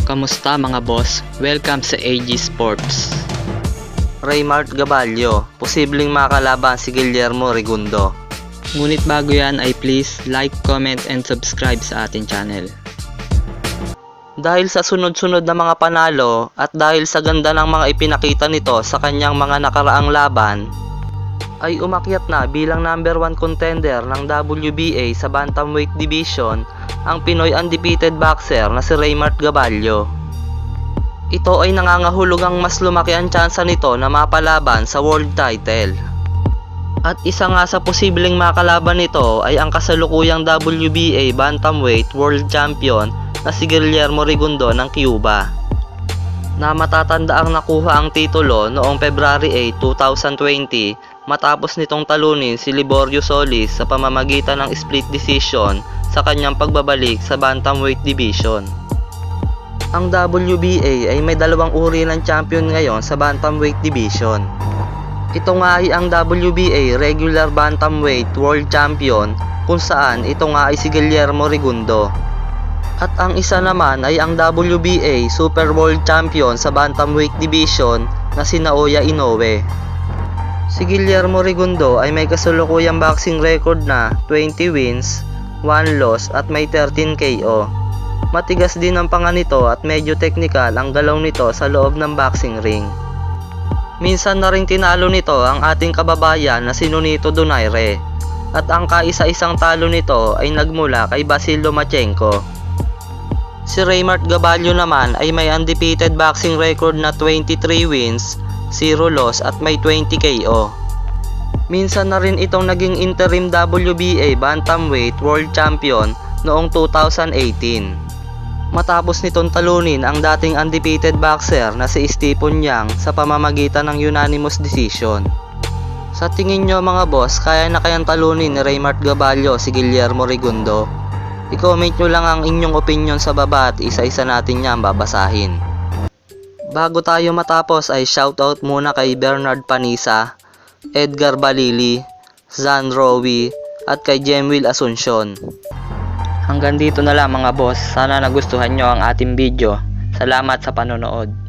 Kamusta mga boss? Welcome sa AG Sports. Raymart Gabalio, posibleng makalaban si Guillermo Rigundo. Ngunit bago yan ay please like, comment, and subscribe sa ating channel. Dahil sa sunod-sunod na mga panalo at dahil sa ganda ng mga ipinakita nito sa kanyang mga nakaraang laban, ay umakyat na bilang number 1 contender ng WBA sa Bantamweight Division ang Pinoy undefeated boxer na si Raymart Gabalio. Ito ay nangangahulugang mas lumaki ang tsansa nito na mapalaban sa world title. At isa nga sa posibleng makalaban nito ay ang kasalukuyang WBA Bantamweight World Champion na si Guillermo Rigundo ng Cuba, na matatanda ang nakuha ang titulo noong February 8, 2020 matapos nitong talunin si Liborio Solis sa pamamagitan ng split decision sa kanyang pagbabalik sa Bantamweight Division. Ang WBA ay may dalawang uri ng champion ngayon sa Bantamweight Division. Ito nga ay ang WBA Regular Bantamweight World Champion kung saan ito nga ay si Guillermo Rigundo. At ang isa naman ay ang WBA Super World Champion sa Bantamweight Division na si Naoya Inoue. Si Guillermo Rigundo ay may kasalukuyang boxing record na 20 wins, 1 loss at may 13 KO. Matigas din ang panga nito at medyo technical ang galaw nito sa loob ng boxing ring. Minsan na ring tinalo nito ang ating kababayan na si Nonito Donaire, at ang kaisa-isang talo nito ay nagmula kay Vasil Lomachenko. Si Raymart Gabalio naman ay may undefeated boxing record na 23 wins, 0 loss at may 20 KO. Minsan na rin itong naging interim WBA Bantamweight World Champion noong 2018. Matapos nitong talunin ang dating undefeated boxer na si Stephen Yang sa pamamagitan ng unanimous decision. Sa tingin nyo mga boss, kaya na kayang talunin ni Raymart Gabalio si Guillermo Rigundo? I-comment nyo lang ang inyong opinion sa baba at isa-isa natin yan babasahin. Bago tayo matapos ay shoutout muna kay Bernard Panisa, Edgar Balili, Zan Rowi at kay Jemwil Asuncion. Hanggang dito na lang mga boss. Sana nagustuhan nyo ang ating video. Salamat sa panonood.